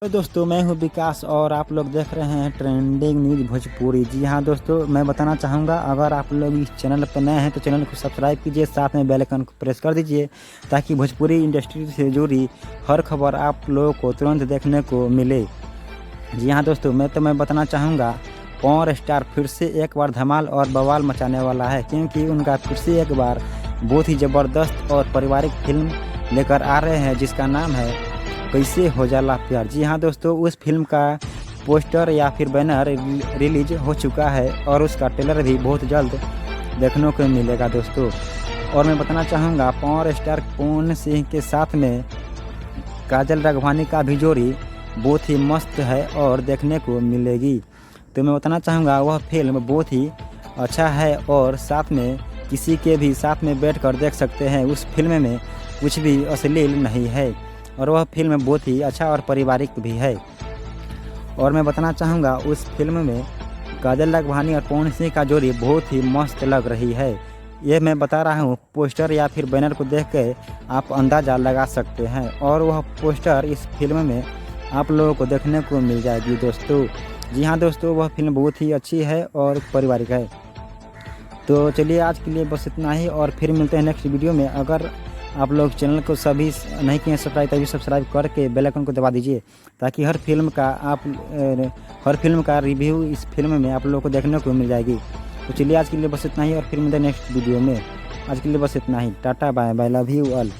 तो दोस्तों मैं हूं विकास और आप लोग देख रहे हैं ट्रेंडिंग न्यूज़ भोजपुरी। जी हां दोस्तों, मैं बताना चाहूँगा अगर आप लोग इस चैनल पर नए हैं तो चैनल को सब्सक्राइब कीजिए, साथ में बेल आइकन को प्रेस कर दीजिए ताकि भोजपुरी इंडस्ट्री से जुड़ी हर खबर आप लोगों को तुरंत देखने को मिले। जी हाँ दोस्तों, मैं बताना चाहूँगा पॉवर स्टार फिर से एक बार धमाल और बवाल मचाने वाला है, क्योंकि उनका फिर से एक बार बहुत ही ज़बरदस्त और पारिवारिक फिल्म लेकर आ रहे हैं जिसका नाम है कैसे हो जाला प्यार। जी हाँ दोस्तों, उस फिल्म का पोस्टर या फिर बैनर रिलीज हो चुका है और उसका ट्रेलर भी बहुत जल्द देखने को मिलेगा दोस्तों। और मैं बताना चाहूँगा पॉवर स्टार पवन सिंह के साथ में काजल राघवानी का भी जोड़ी बहुत ही मस्त है और देखने को मिलेगी। तो मैं बताना चाहूँगा वह फिल्म बहुत ही अच्छा है और साथ में किसी के भी साथ में बैठकर देख सकते हैं। उस फिल्म में कुछ भी अश्लील नहीं है और वह फिल्म बहुत ही अच्छा और पारिवारिक भी है। और मैं बताना चाहूँगा उस फिल्म में काजल राघवानी और पवन सिंह का जोड़ी बहुत ही मस्त लग रही है। ये मैं बता रहा हूँ, पोस्टर या फिर बैनर को देख के आप अंदाज़ा लगा सकते हैं और वह पोस्टर इस फिल्म में आप लोगों को देखने को मिल जाएगी दोस्तों। जी हाँ दोस्तों, वह फिल्म बहुत ही अच्छी है और पारिवारिक है। तो चलिए आज के लिए बस इतना ही और फिर मिलते हैं नेक्स्ट वीडियो में। अगर आप लोग चैनल को सभी नहीं किए सब्सक्राइब तभी सब्सक्राइब करके बेल आइकन को दबा दीजिए ताकि हर फिल्म का रिव्यू इस फिल्म में आप लोगों को देखने को मिल जाएगी। तो चलिए आज के लिए बस इतना ही और फिर मिलते हैं नेक्स्ट वीडियो में। आज के लिए बस इतना ही। Tata bye bye, love you all.